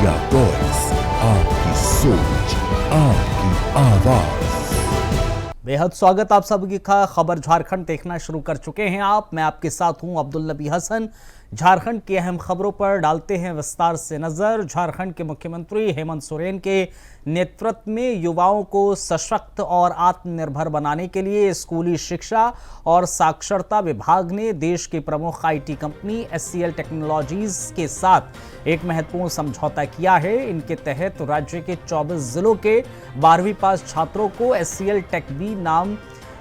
India voice, आपकी सोच, आपकी आवाज। बेहद स्वागत आप सभी का। खबर झारखंड देखना शुरू कर चुके हैं आप। मैं आपके साथ हूं अब्दुल नबी हसन। झारखंड की अहम खबरों पर डालते हैं विस्तार से नजर। झारखंड के मुख्यमंत्री हेमंत सोरेन के नेतृत्व में युवाओं को सशक्त और आत्मनिर्भर बनाने के लिए स्कूली शिक्षा और साक्षरता विभाग ने देश की प्रमुख आईटी कंपनी एचसीएल टेक्नोलॉजीज के साथ एक महत्वपूर्ण समझौता किया है। इनके तहत राज्य के 24 जिलों के 12वीं पास छात्रों को एचसीएल टेक बी नाम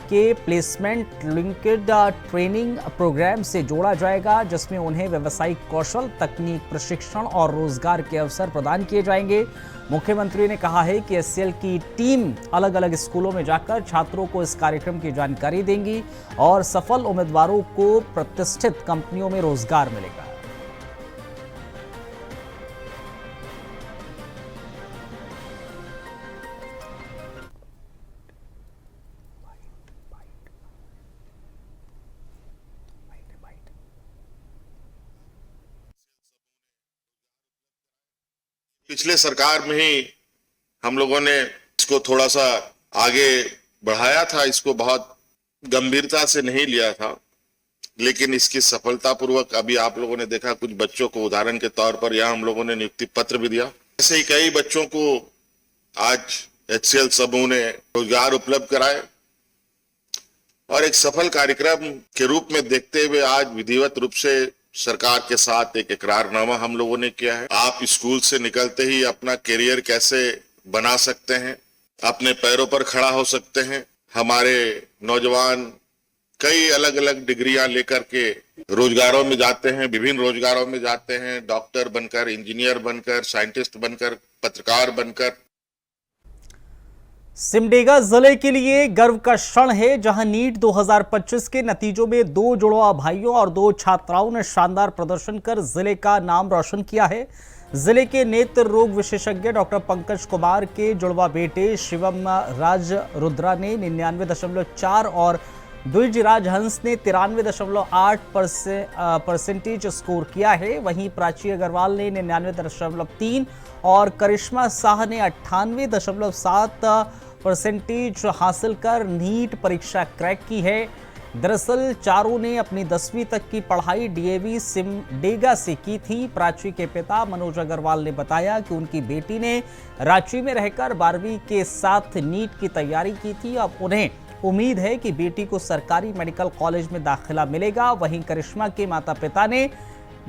के प्लेसमेंट लिंक्ड ट्रेनिंग प्रोग्राम से जोड़ा जाएगा, जिसमें उन्हें व्यावसायिक कौशल, तकनीक प्रशिक्षण और रोजगार के अवसर प्रदान किए जाएंगे। मुख्यमंत्री ने कहा है कि एचसीएल की टीम अलग अलग स्कूलों में जाकर छात्रों को इस कार्यक्रम की जानकारी देंगी और सफल उम्मीदवारों को प्रतिष्ठित कंपनियों में रोजगार मिलेगा। पिछले सरकार में ही हम लोगों ने इसको थोड़ा सा आगे बढ़ाया था, इसको बहुत गंभीरता से नहीं लिया था, लेकिन इसकी सफलतापूर्वक अभी आप लोगों ने देखा। कुछ बच्चों को उदाहरण के तौर पर यहाँ हम लोगों ने नियुक्ति पत्र भी दिया। ऐसे ही कई बच्चों को आज एचसीएल समूह ने रोजगार उपलब्ध कराए और एक सफल कार्यक्रम के रूप में देखते हुए आज विधिवत रूप से सरकार के साथ एक इकरारनामा हम लोगों ने किया है। आप स्कूल से निकलते ही अपना करियर कैसे बना सकते हैं, अपने पैरों पर खड़ा हो सकते हैं। हमारे नौजवान कई अलग अलग डिग्रियां लेकर के रोजगारों में जाते हैं, विभिन्न रोजगारों में जाते हैं, डॉक्टर बनकर, इंजीनियर बनकर, साइंटिस्ट बनकर, पत्रकार बनकर। सिमडेगा जिले के लिए गर्व का क्षण है, जहां नीट 2025 के नतीजों में 2 जुड़वा भाइयों और 2 छात्राओं ने शानदार प्रदर्शन कर जिले का नाम रोशन किया है। जिले के नेत्र रोग विशेषज्ञ डॉक्टर पंकज कुमार के जुड़वा बेटे शिवम राज रुद्रा ने 99.4 और द्विजराज हंस ने 93.8% स्कोर किया है। वहीं प्राची अग्रवाल ने 99.3 और करिश्मा शाह ने 98.7% हासिल कर नीट परीक्षा क्रैक की है। दरअसल चारों ने अपनी 10वीं तक की पढ़ाई डीएवी सिमडेगा से की थी। प्राची के पिता मनोज अग्रवाल ने बताया कि उनकी बेटी ने रांची में रहकर 12वीं के साथ नीट की तैयारी की थी। अब उन्हें उम्मीद है कि बेटी को सरकारी मेडिकल कॉलेज में दाखिला मिलेगा। वहीं करिश्मा के माता पिता ने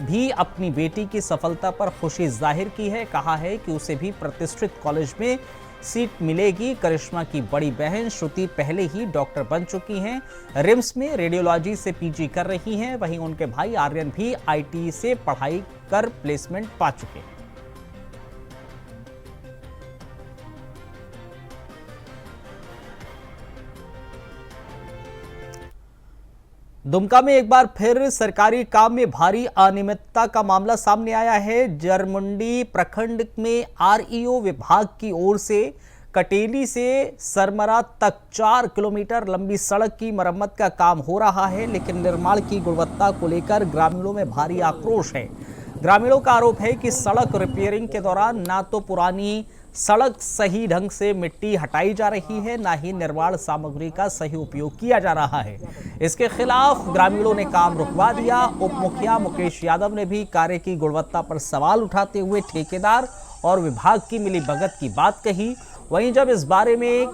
भी अपनी बेटी की सफलता पर खुशी जाहिर की है। कहा है कि उसे भी प्रतिष्ठित कॉलेज में सीट मिलेगी। करिश्मा की बड़ी बहन श्रुति पहले ही डॉक्टर बन चुकी हैं, रिम्स में रेडियोलॉजी से पीजी कर रही हैं। वहीं उनके भाई आर्यन भी आईटी से पढ़ाई कर प्लेसमेंट पा चुके हैं। दुमका में एक बार फिर सरकारी काम में भारी अनियमितता का मामला सामने आया है। जरमुंडी प्रखंड में आरईओ विभाग की ओर से कटेली से सरमरा तक 4 किलोमीटर लंबी सड़क की मरम्मत का काम हो रहा है, लेकिन निर्माण की गुणवत्ता को लेकर ग्रामीणों में भारी आक्रोश है। ग्रामीणों का आरोप है कि सड़क रिपेयरिंग के दौरान ना तो पुरानी सड़क सही ढंग से मिट्टी हटाई जा रही है, ना ही निर्माण सामग्री का सही उपयोग किया जा रहा है। इसके खिलाफ ग्रामीणों ने काम रुकवा दिया। उप मुखिया मुकेश यादव ने भी कार्य की गुणवत्ता पर सवाल उठाते हुए ठेकेदार और विभाग की मिलीभगत की बात कही। वहीं जब इस बारे में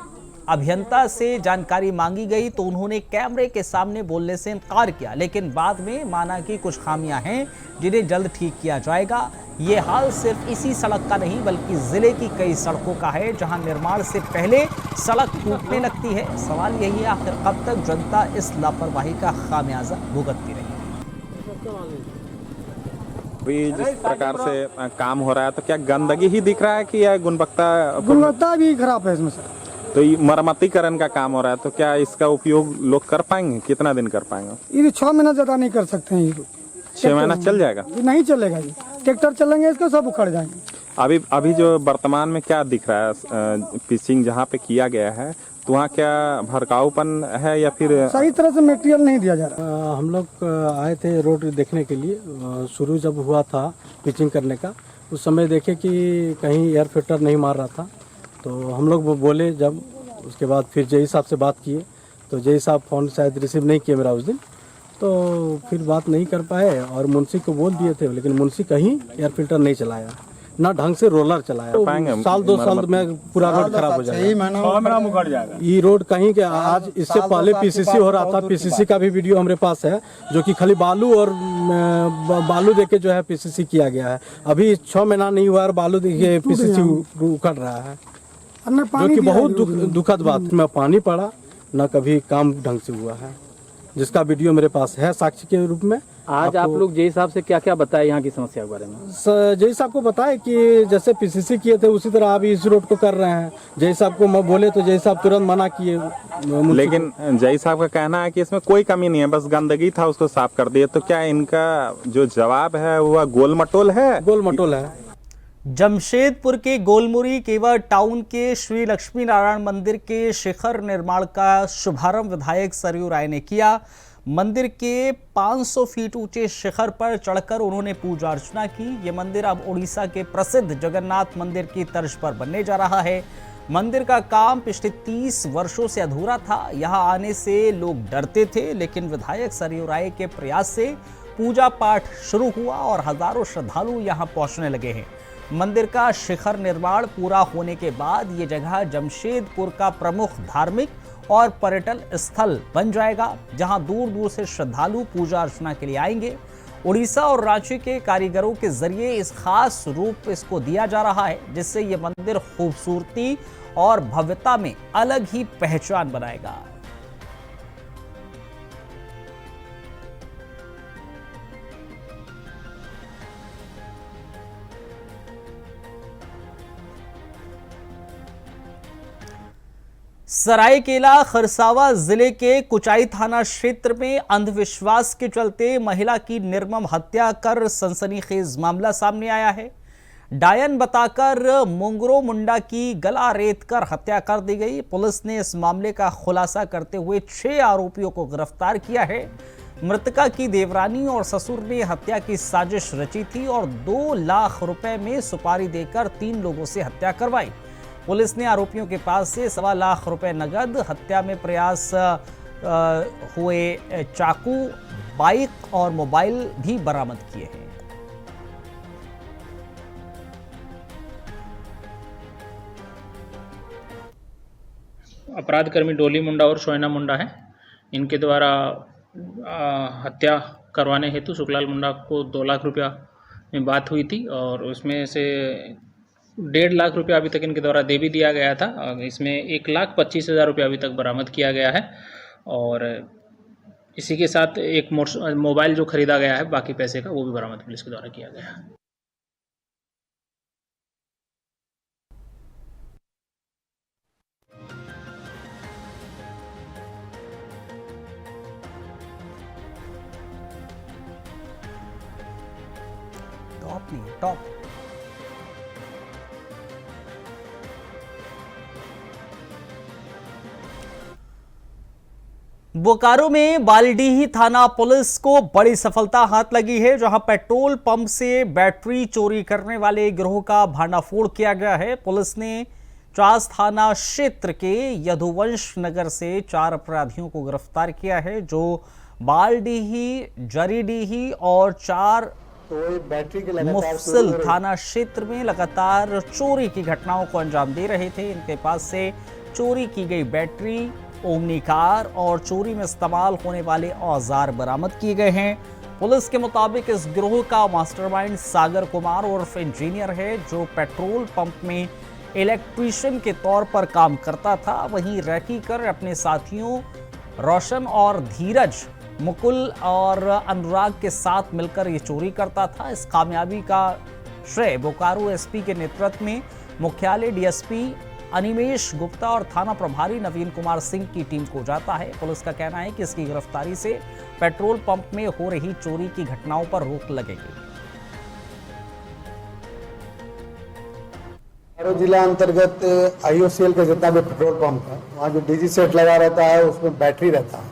अभियंता से जानकारी मांगी गई तो उन्होंने कैमरे के सामने बोलने से इनकार किया, लेकिन बाद में माना कि कुछ खामियां हैं जिन्हें जल्द ठीक किया जाएगा। ये हाल सिर्फ इसी सड़क का नहीं बल्कि जिले की कई सड़कों का है, जहां निर्माण से पहले सड़क टूटने लगती है। सवाल यही है, आखिर कब तक जनता इस लापरवाही का खामियाजा भुगतती रहेगी। अभी जिस प्रकार से काम हो रहा है तो क्या गंदगी ही दिख रहा है कि या गुणवत्ता भी खराब है इसमें सर। तो ये मरम्मतीकरण का काम हो रहा है तो क्या इसका उपयोग लोग कर पाएंगे? कितना दिन कर पाएंगे? ये 6 महीना ज्यादा नहीं कर सकते हैं। ये 6 महीना चल जाएगा? ये नहीं चलेगा, ये ट्रैक्टर चलेंगे इसको सब उखड़ जाएंगे। अभी जो वर्तमान में क्या दिख रहा है, पिचिंग जहाँ पे किया गया है तो वहाँ क्या भड़काऊपन है या फिर सही तरह से मटेरियल नहीं दिया जा रहा? हम लोग आए थे रोड देखने के लिए। शुरू जब हुआ था पिचिंग करने का उस समय देखे कि कहीं एयर फिल्टर नहीं मार रहा था, तो हम लोग वो बोले जब, उसके बाद फिर जेई साहब से बात किए, तो जेई साहब फ़ोन शायद रिसीव नहीं किए मेरा उस दिन, तो फिर बात नहीं कर पाए और मुंशी को बोल दिए थे, लेकिन मुंशी कहीं एयर फिल्टर नहीं चलाया, ना ढंग से रोलर चलाया। तो साल 2 साल में पूरा रोड खराब हो जाएगा। ये रोड कहीं के आज इससे पहले पीसीसी हो रहा था, पीसीसी का भी वीडियो हमारे पास है, जो कि खाली बालू और बालू देके जो है पीसीसी किया गया है। अभी 6 महीना नहीं हुआ और बालू देखिए पीसीसी उखड़ रहा है, जो कि बहुत दुखद बात में पानी पड़ा, न कभी काम ढंग से हुआ है, जिसका वीडियो मेरे पास है साक्ष्य के रूप में। आज आप लोग जेई साहब से क्या क्या बताए यहाँ की समस्या के बारे में? जेई साहब को बताए कि जैसे पीसीसी किए थे उसी तरह आप इस रोड को कर रहे हैं। जेई साहब को मैं बोले तो जेई साहब तुरंत मना किए। लेकिन जेई साहब का कहना है कि इसमें कोई कमी नहीं है, बस गंदगी था उसको साफ कर दिए। तो क्या इनका जो जवाब है वह गोल मटोल है? गोल मटोल है। जमशेदपुर के गोलमुरी केवट टाउन के श्री लक्ष्मी नारायण मंदिर के शिखर निर्माण का शुभारंभ विधायक सरयू राय ने किया। मंदिर के 500 फीट ऊंचे शिखर पर चढ़कर उन्होंने पूजा अर्चना की। ये मंदिर अब उड़ीसा के प्रसिद्ध जगन्नाथ मंदिर की तर्ज पर बनने जा रहा है। मंदिर का काम पिछले 30 वर्षों से अधूरा था। यहां आने से लोग डरते थे, लेकिन विधायक सरयू राय के प्रयास से पूजा पाठ शुरू हुआ और हजारों श्रद्धालु यहां पहुंचने लगे हैं। मंदिर का शिखर निर्माण पूरा होने के बाद ये जगह जमशेदपुर का प्रमुख धार्मिक और पर्यटन स्थल बन जाएगा, जहां दूर दूर से श्रद्धालु पूजा अर्चना के लिए आएंगे। उड़ीसा और रांची के कारीगरों के जरिए इस खास रूप इसको दिया जा रहा है, जिससे ये मंदिर खूबसूरती और भव्यता में अलग ही पहचान बनाएगा। सरायकेला खरसावा जिले के कुचाई थाना क्षेत्र में अंधविश्वास के चलते महिला की निर्मम हत्या कर सनसनीखेज मामला सामने आया है। डायन बताकर मुंगरो मुंडा की गला रेत कर हत्या कर दी गई। पुलिस ने इस मामले का खुलासा करते हुए 6 आरोपियों को गिरफ्तार किया है। मृतका की देवरानी और ससुर ने हत्या की साजिश रची थी और 2 लाख रुपए में सुपारी देकर 3 लोगों से हत्या करवाई। पुलिस ने आरोपियों के पास से 1.25 लाख रुपए नगद, हत्या में प्रयास हुए चाकू, बाइक और मोबाइल भी बरामद किए हैं। अपराधकर्मी डोली मुंडा और सोयना मुंडा है। इनके द्वारा हत्या करवाने हेतु सुखलाल मुंडा को 2 लाख रुपया में बात हुई थी और उसमें से 1.5 लाख रुपया अभी तक इनके द्वारा दे भी दिया गया था। इसमें 1,25,000 रुपया अभी तक बरामद किया गया है और इसी के साथ एक मोबाइल जो खरीदा गया है बाकी पैसे का, वो भी बरामद पुलिस के द्वारा किया गया है। टॉप बोकारो में बालीडीह थाना पुलिस को बड़ी सफलता हाथ लगी है, जहां पेट्रोल पंप से बैटरी चोरी करने वाले गिरोह का भांडाफोड़ किया गया है। पुलिस ने चास थाना क्षेत्र के यदुवंश नगर से 4 अपराधियों को गिरफ्तार किया है, जो बालडीही, जरीडीही और 4 मुफस्सिल थाना क्षेत्र में लगातार चोरी की घटनाओं को अंजाम दे रहे थे। इनके पास से चोरी की गई बैटरी, ओमनी कार और चोरी में इस्तेमाल होने वाले औजार बरामद किए गए हैं। पुलिस के मुताबिक इस गिरोह का मास्टरमाइंड सागर कुमार उर्फ इंजीनियर है, जो पेट्रोल पंप में इलेक्ट्रीशियन के तौर पर काम करता था। वहीं रैकी कर अपने साथियों रोशन और धीरज, मुकुल और अनुराग के साथ मिलकर ये चोरी करता था। इस कामयाबी का श्रेय बोकारो एसपी के नेतृत्व में मुख्यालय डीएसपी अनिमेश गुप्ता और थाना प्रभारी नवीन कुमार सिंह की टीम को जाता है। पुलिस का कहना है कि इसकी गिरफ्तारी से पेट्रोल पंप में हो रही चोरी की घटनाओं पर रोक लगेगी। बोकारो जिला अंतर्गत आईओसीएल का जितना भी पेट्रोल पंप है, वहाँ जो डीजी सेट लगा रहता है उसमें बैटरी रहता है,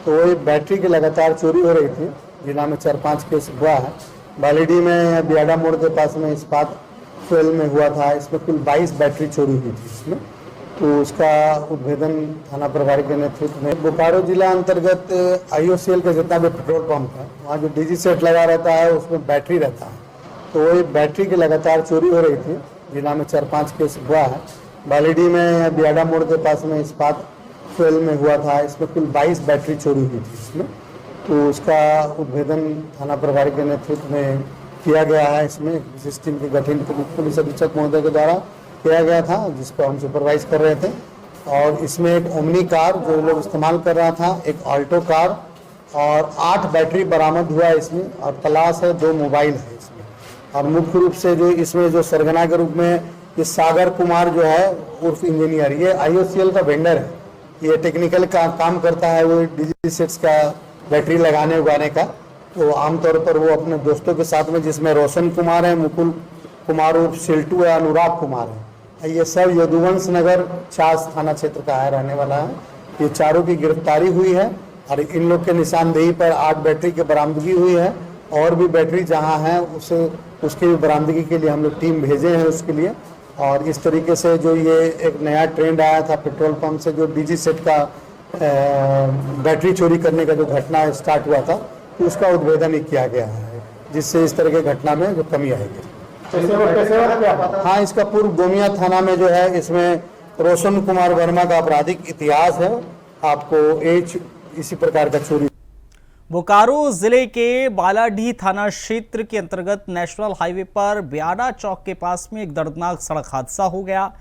तो वो बैटरी की लगातार चोरी हो रही थी। जिला में 4-5 केस हुआ है। बालीडीह में बियाडा मोड़ के पास में इस्पात फ्यूल में हुआ था। इसमें कुल 22 बैटरी चोरी हुई थी इसमें, तो उसका उद्भेदन थाना प्रभारी के नेतृत्व में बोकारो जिला अंतर्गत IOCL का जितना भी पेट्रोल पंप है, वहाँ जो DG सेट लगा रहता है उसमें बैटरी रहता है, तो ये बैटरी की लगातार चोरी हो रही थी। जिला में 4-5 केस हुआ है। बालीडी में बियाडा मोड़ के पास में इस्पात फ्यूल में हुआ था। इसमें कुल 22 बैटरी चोरी हुई थी इसमें, तो उसका उद्भेदन थाना प्रभारी के नेतृत्व में किया गया है। इसमें विशेष टीम के गठन पुलिस अधीक्षक महोदय के द्वारा किया गया था, जिसको हम सुपरवाइज कर रहे थे। और इसमें एक ओमनी कार जो लोग इस्तेमाल कर रहा था, एक ऑल्टो कार और 8 बैटरी बरामद हुआ इसमें, और तलाश है 2 मोबाइल है इसमें। और मुख्य रूप से जो इसमें जो सरगना के रूप में ये सागर कुमार जो है उर्फ इंजीनियर, ये IOCL का वेंडर है। ये टेक्निकल का काम करता है, वो DG सेट्स का बैटरी लगाने उगाने का। तो आमतौर पर वो अपने दोस्तों के साथ में, जिसमें रोशन कुमार है, मुकुल कुमार उर्फ सिल्टू है, अनुराग कुमार है, ये सब यदुवंश नगर चास थाना क्षेत्र का है, रहने वाला है। ये चारों की गिरफ्तारी हुई है और इन लोग के निशानदेही पर 8 बैटरी की बरामदगी हुई है। और भी बैटरी जहां है उसकी भी बरामदगी के लिए हम लोग टीम भेजे हैं उसके लिए। और इस तरीके से जो ये एक नया ट्रेंड आया था पेट्रोल पंप से, जो DG सेट का बैटरी चोरी करने का जो घटना स्टार्ट हुआ था, तो उसका उद्भेदन ही किया गया है, जिससे इस तरह की घटना में जो कमी आएगी। हाँ, इसका पूर्व गोमिया थाना में जो है, इसमें रोशन कुमार वर्मा का आपराधिक इतिहास है। आपको इसी प्रकार का चोरी। बोकारो जिले के बालाडीह थाना क्षेत्र के अंतर्गत नेशनल हाईवे पर बियाडा चौक के पास में एक दर्दनाक सड़क हादसा हो गया।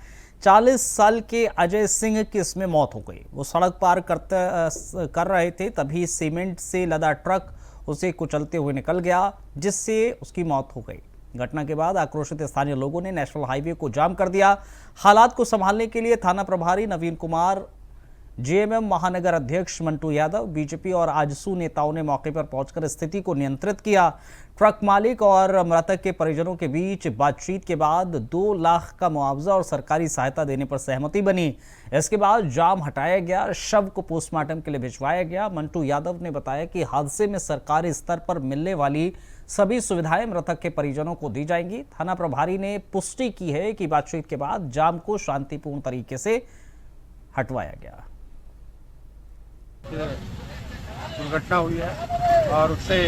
40 साल के अजय सिंह की इसमें मौत हो गई। वो सड़क पार कर रहे थे, तभी सीमेंट से लदा ट्रक उसे कुचलते हुए निकल गया, जिससे उसकी मौत हो गई। घटना के बाद आक्रोशित स्थानीय लोगों ने नेशनल हाईवे को जाम कर दिया। हालात को संभालने के लिए थाना प्रभारी नवीन कुमार, JMM महानगर अध्यक्ष मंटू यादव, बीजेपी और आजसू नेताओं ने मौके पर पहुंचकर स्थिति को नियंत्रित किया। ट्रक मालिक और मृतक के परिजनों के बीच बातचीत के बाद 2 लाख का मुआवजा और सरकारी सहायता देने पर सहमति बनी। इसके बाद जाम हटाया गया, शव को पोस्टमार्टम के लिए भिजवाया गया। मंटू यादव ने बताया कि हादसे में सरकारी स्तर पर मिलने वाली सभी सुविधाएं मृतक के परिजनों को दी जाएंगी। थाना प्रभारी ने पुष्टि की है कि बातचीत के बाद जाम को शांतिपूर्ण तरीके से हटवाया गया। दुर्घटना हुई है और उससे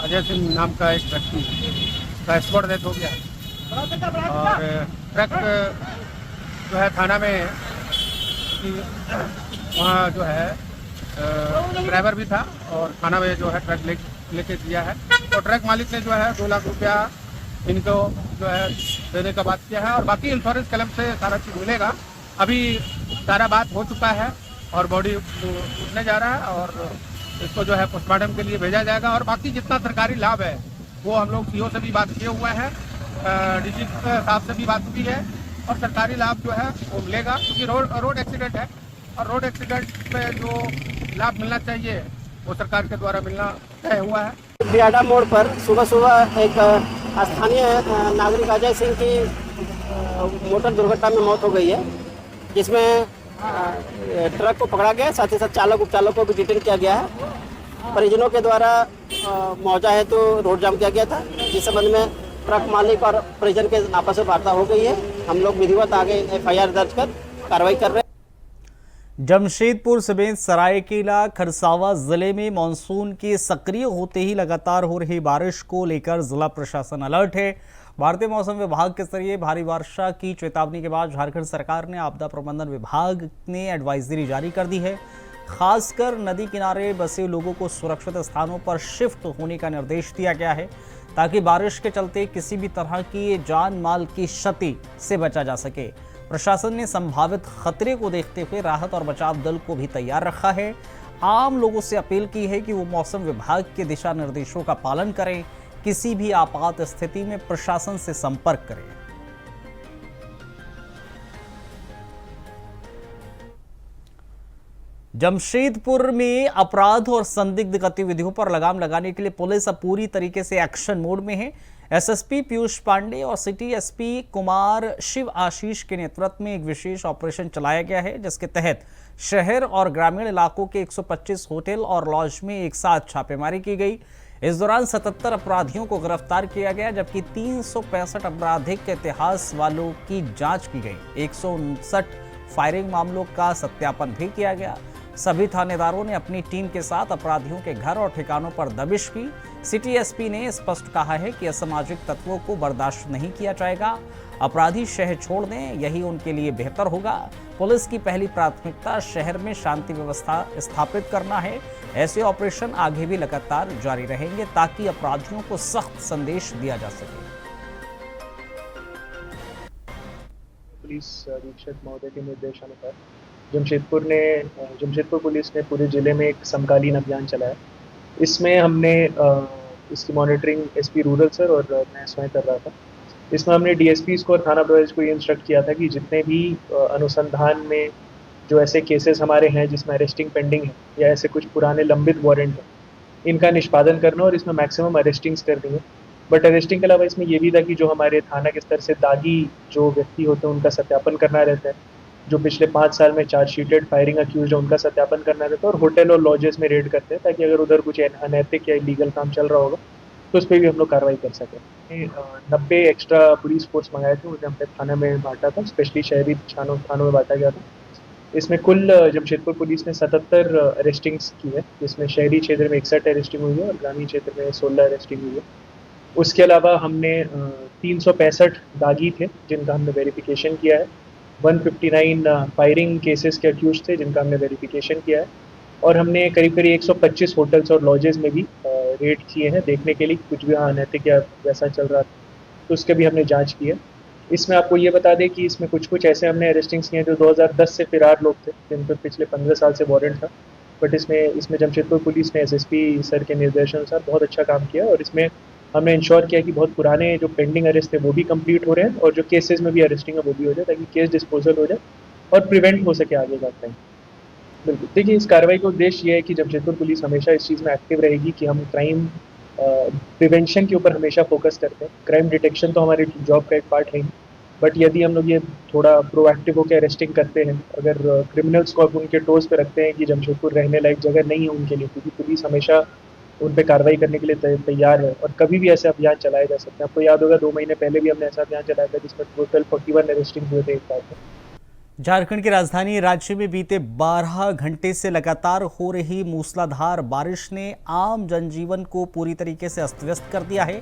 अजय सिंह नाम का एक व्यक्ति का स्पॉट डेथ हो गया। और ट्रक जो है थाना में वहाँ जो है ड्राइवर भी था और थाना में जो है ट्रक लेके दिया है। और ट्रक मालिक ने जो है 2 लाख रुपया इनको जो है देने का बात किया है और बाकी इंश्योरेंस क्लेम से सारा चीज़ मिलेगा। अभी सारा बात हो चुका है और बॉडी उठने जा रहा है और इसको जो है पोस्टमार्टम के लिए भेजा जाएगा। और बाकी जितना सरकारी लाभ है वो हम लोग CO से भी बात किए हुए हैं, DG साहब से भी बात हुई है और सरकारी लाभ जो है वो मिलेगा, क्योंकि रोड एक्सीडेंट है और रोड एक्सीडेंट में जो लाभ मिलना चाहिए वो सरकार के द्वारा मिलना तय हुआ है। बियाडा मोड़ पर सुबह एक स्थानीय नागरिक अजय सिंह की मोटर दुर्घटना में मौत हो गई है, जिसमें ट्रक को पकड़ा गया, साथ ही साथ चालक उपचालक को भी डिटेन किया गया है। परिजनों के द्वारा मुआवजा है तो रोड जाम किया गया था, जिस संबंध में ट्रक मालिक और परिजन के आपस में वार्ता हो गई है। हम लोग विधिवत आगे FIR दर्ज कर कार्रवाई कर रहे हैं। जमशेदपुर समेत सरायकेला खरसावां जिले में मानसून के सक्रिय होते ही लगातार हो रही बारिश को लेकर जिला प्रशासन अलर्ट है। भारतीय मौसम विभाग के जरिए भारी वर्षा की चेतावनी के बाद झारखंड सरकार ने आपदा प्रबंधन विभाग ने एडवाइजरी जारी कर दी है। खासकर नदी किनारे बसे लोगों को सुरक्षित स्थानों पर शिफ्ट होने का निर्देश दिया गया है, ताकि बारिश के चलते किसी भी तरह की जान माल की क्षति से बचा जा सके। प्रशासन ने संभावित खतरे को देखते हुए राहत और बचाव दल को भी तैयार रखा है। आम लोगों से अपील की है कि वो मौसम विभाग के दिशा निर्देशों का पालन करें, किसी भी आपात स्थिति में प्रशासन से संपर्क करें। जमशेदपुर में अपराध और संदिग्ध गतिविधियों पर लगाम लगाने के लिए पुलिस अब पूरी तरीके से एक्शन मोड में है। SSP पीयूष पांडे और सिटी SP कुमार शिव आशीष के नेतृत्व में एक विशेष ऑपरेशन चलाया गया है, जिसके तहत शहर और ग्रामीण इलाकों के 125 होटल और लॉज में एक साथ छापेमारी की गई। इस दौरान 77 अपराधियों को गिरफ्तार किया गया, जबकि 365 आपराधिक इतिहास वालों की जांच की गई। 159 फायरिंग मामलों का सत्यापन भी किया गया। सभी थानेदारों ने अपनी टीम के साथ अपराधियों के घर और ठिकानों पर दबिश की। सिटी एसपी ने स्पष्ट कहा है कि असामाजिक तत्वों को बर्दाश्त नहीं किया जाएगा। अपराधी शहर छोड़ दें, यही उनके लिए बेहतर होगा। पुलिस की पहली प्राथमिकता शहर में शांति व्यवस्था स्थापित करना है। ऐसे ऑपरेशन आगे भी लगातार जारी रहेंगे ताकि अपराधियों को सख्त संदेश दिया जा सके। पुलिस अधीक्षक महोदय के निर्देशानुसार जमशेदपुर पुलिस ने पूरे जिले में एक समकालीन अभियान चलाया। इसमें हमने इसकी मॉनिटरिंग एसपी रूरल सर और मैं स्वयं कर रहा था। इसमें हमने डीएसपीज को और थाना प्रभारी को ये इंस्ट्रक्ट किया था कि जितने भी अनुसंधान में जो ऐसे केसेस हमारे हैं जिसमें अरेस्टिंग पेंडिंग है या ऐसे कुछ पुराने लंबित वारंट हैं, इनका निष्पादन करना और इसमें मैक्सिमम अरेस्टिंग्स करनी है। बट अरेस्टिंग के अलावा इसमें ये भी था कि जो हमारे थाना के स्तर से दागी जो व्यक्ति होते हैं उनका सत्यापन करना रहता है। जो पिछले 5 साल में चार्जशीटेड फायरिंग अक्यूज है उनका सत्यापन करना रहता है। और होटल और लॉजेस में रेड करते हैं ताकि अगर उधर कुछ अनैतिक या इलीगल काम चल रहा होगा तो उस पर भी हम लोग कार्रवाई कर सकें। 90 एक्स्ट्रा पुलिस फोर्स मंगाए थे, उन्हें हमने थाना में बांटा था, स्पेशली शहरी थानों में बांटा गया था। इसमें कुल जमशेदपुर पुलिस ने 77 अरेस्टिंग्स की है, जिसमें शहरी क्षेत्र में 61 अरेस्टिंग हुई है और ग्रामीण क्षेत्र में 16 अरेस्टिंग हुई है। उसके अलावा हमने 365 दागी थे जिनका हमने वेरिफिकेशन किया है। 159 फायरिंग केसेस के अक्यूज थे जिनका हमने वेरिफिकेशन किया है। और हमने करीब 125 होटल्स और लॉजेस में भी रेड किए हैं देखने के लिए कुछ भी अनैतिक या वैसा चल रहा था, तो उसके भी हमने जांच की है। इसमें आपको ये बता दें कि इसमें कुछ ऐसे हमने अरेस्टिंग्स किए हैं जो 2010 से फरार लोग थे, जिन पर पिछले 15 साल से वारंट था। बट इसमें जमशेदपुर पुलिस ने एसएसपी सर के निर्देशानुसार बहुत अच्छा काम किया और इसमें हमने इंश्योर किया कि बहुत पुराने जो पेंडिंग अरेस्ट थे वो भी कंप्लीट हो रहे हैं और जो केसेस में भी अरेस्टिंग है वो भी हो जाए ताकि केस डिस्पोजल हो जाए और प्रिवेंट हो सके आगे का क्राइम। बिल्कुल, देखिए इस कार्रवाई का उद्देश्य ये है कि जमशेदपुर पुलिस हमेशा इस चीज़ में एक्टिव रहेगी कि हम क्राइम प्रिवेंशन के ऊपर हमेशा फोकस करते हैं। क्राइम डिटेक्शन तो हमारी जॉब का एक पार्ट है, बट यदि हम लोग ये थोड़ा प्रोएक्टिव होकर अरेस्टिंग करते हैं, अगर क्रिमिनल्स को अब उनके टोज पे रखते हैं कि जमशेदपुर रहने लायक जगह नहीं है उनके लिए, क्योंकि पुलिस हमेशा उन पर कार्रवाई करने के लिए तैयार है और कभी भी ऐसे अभियान चलाए जा सकते हैं। आपको याद होगा 2 महीने पहले भी हमने ऐसा अभियान चलाया था जिसमें टोटल 41 अरेस्टिंग हुए थे एक बार में। झारखंड की राजधानी रांची में बीते 12 घंटे से लगातार हो रही मूसलाधार बारिश ने आम जनजीवन को पूरी तरीके से अस्त व्यस्त कर दिया है।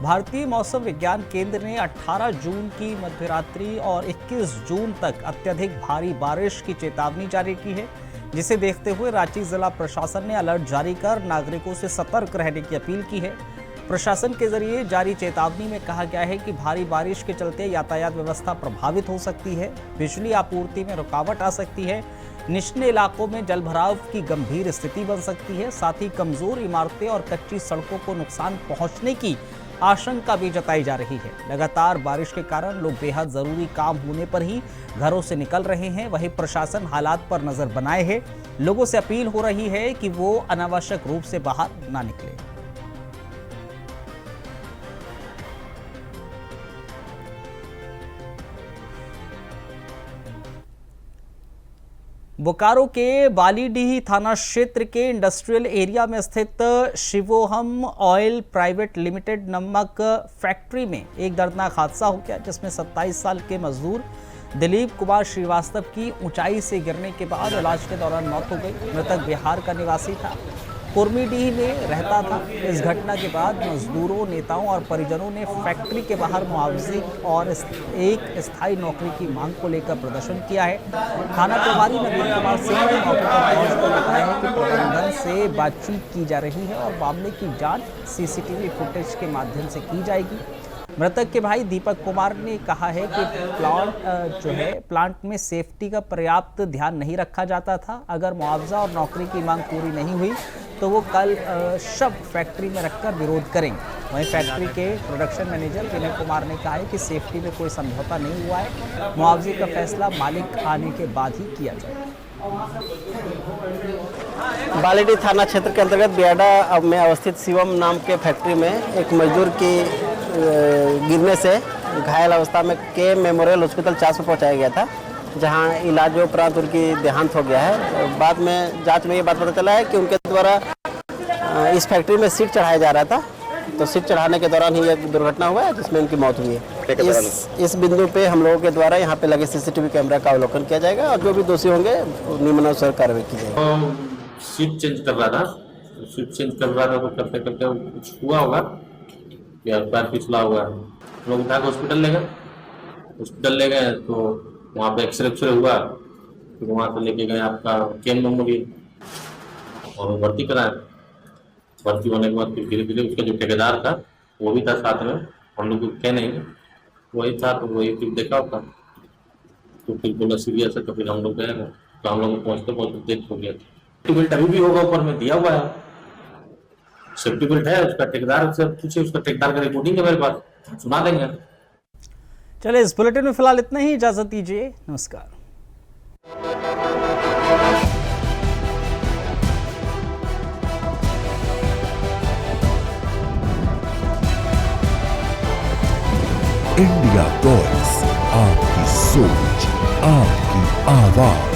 भारतीय मौसम विज्ञान केंद्र ने 18 जून की मध्यरात्रि और 21 जून तक अत्यधिक भारी बारिश की चेतावनी जारी की है, जिसे देखते हुए रांची जिला प्रशासन ने अलर्ट जारी कर नागरिकों से सतर्क रहने की अपील की है। प्रशासन के जरिए जारी चेतावनी में कहा गया है कि भारी बारिश के चलते यातायात व्यवस्था प्रभावित हो सकती है, बिजली आपूर्ति में रुकावट आ सकती है, निचले इलाकों में जलभराव की गंभीर स्थिति बन सकती है, साथ ही कमजोर इमारतें और कच्ची सड़कों को नुकसान पहुंचने की आशंका भी जताई जा रही है। लगातार बारिश के कारण लोग बेहद जरूरी काम होने पर ही घरों से निकल रहे हैं। वहीं प्रशासन हालात पर नजर बनाए है। लोगों से अपील हो रही है कि वो अनावश्यक रूप से बाहर ना निकले। बोकारो के बालीडीह थाना क्षेत्र के इंडस्ट्रियल एरिया में स्थित शिवोहम ऑयल प्राइवेट लिमिटेड नामक फैक्ट्री में एक दर्दनाक हादसा हो गया, जिसमें 27 साल के मजदूर दिलीप कुमार श्रीवास्तव की ऊंचाई से गिरने के बाद इलाज के दौरान मौत हो गई। मृतक बिहार का निवासी था, कुर्मीडीह में रहता था। इस घटना के बाद मजदूरों, नेताओं और परिजनों ने फैक्ट्री के बाहर मुआवजे और एक स्थायी नौकरी की मांग को लेकर प्रदर्शन किया है। थाना प्रभारी नवीन कुमार सिंह ने मौके पर पहुंचकर बताया है कि प्रबंधन से बातचीत की जा रही है और मामले की जांच सीसीटीवी फुटेज के माध्यम से की जाएगी। मृतक के भाई दीपक कुमार ने कहा है कि प्लांट में सेफ्टी का पर्याप्त ध्यान नहीं रखा जाता था। अगर मुआवजा और नौकरी की मांग पूरी नहीं हुई तो वो कल शव फैक्ट्री में रखकर विरोध करेंगे। वहीं फैक्ट्री के प्रोडक्शन मैनेजर विनय कुमार ने कहा है कि सेफ्टी में कोई समझौता नहीं हुआ है, मुआवजे का फैसला मालिक आने के बाद ही किया जाएगा। बालीडीह थाना क्षेत्र के अंतर्गत बियाडा में अवस्थित शिवम नाम के फैक्ट्री में एक मजदूर की गिरने से घायल अवस्था में के मेमोरियल हॉस्पिटल 400 पहुंचाया गया था, जहां इलाज उपरांत उनकी देहांत हो गया है। बाद में जांच में ये बात पता चला है कि उनके द्वारा इस फैक्ट्री में सीट चढ़ाया जा रहा था, तो सीट चढ़ाने के दौरान ही एक दुर्घटना हुआ है जिसमें इनकी मौत हुई है। इस बिंदु पे हम लोगों के द्वारा यहाँ पे लगे सीसीटीवी कैमरा का अवलोकन किया जाएगा और जो भी दोषी होंगे निम्नानुसार कार्रवाई की जाएगी। सीट चेंज कर रहा था, सीट चेंज कर रहा था तो करते करते कुछ हुआ होगा या पैर फिसला हुआ, लोग उठा के हॉस्पिटल ले गए तो वहाँ पे एक्सरे हुआ, फिर वहाँ से लेके गए आपका केम मेमोरी और वो भर्ती कराया। भर्ती होने के बाद फिर धीरे धीरे उसका जो ठेकेदार था वो भी था साथ में, हम लोग कह नहीं वही था, तो वही फिर देखा होगा तो फिर बोला सीरियस है, तो फिर हम लोग गए तो हम लोग पहुँचते देख हो गया। सेफ्टी बेल्ट अभी भी होगा, ऊपर में दिया हुआ है सेफ्टी बेल्ट है, उसका ठेकेदार से पूछे, उसका ठेकेदार का रिपोर्टिंग है मेरे पास, सुना देंगे। चलिए इस बुलेटिन में फिलहाल इतना ही, इजाजत दीजिए, नमस्कार। इंडिया टॉयज, आपकी सोच, आपकी आवाज।